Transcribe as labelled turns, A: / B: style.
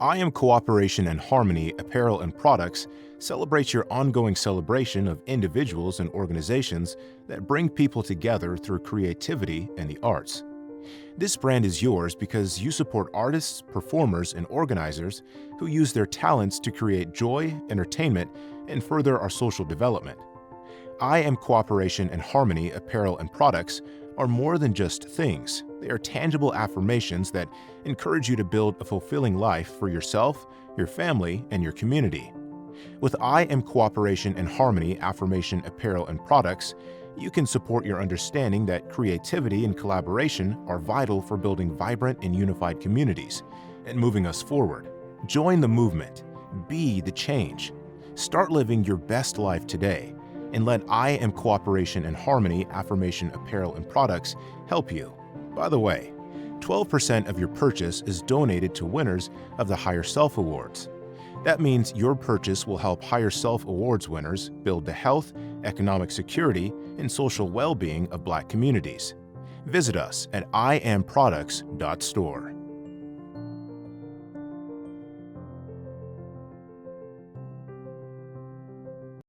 A: I Am Cooperation and Harmony Apparel and Products celebrates your ongoing celebration of individuals and organizations that bring people together through creativity and the arts. This brand is yours because you support artists, performers, and organizers who use their talents to create joy, entertainment, and further our social development. I Am Cooperation and Harmony Apparel and Products are more than just things. They are tangible affirmations that encourage you to build a fulfilling life for yourself, your family, and your community. With I Am Cooperation and Harmony Affirmation Apparel and Products, you can support your understanding that creativity and collaboration are vital for building vibrant and unified communities and moving us forward. Join the movement. Be the change. Start living your best life today, and let I Am Cooperation and Harmony Affirmation Apparel and Products help you. By the way, 12% of your purchase is donated to winners of the Higher Self Awards. That means your purchase will help Higher Self Awards winners build the health, economic security, and social well-being of Black communities. Visit us at IAmProducts.Store.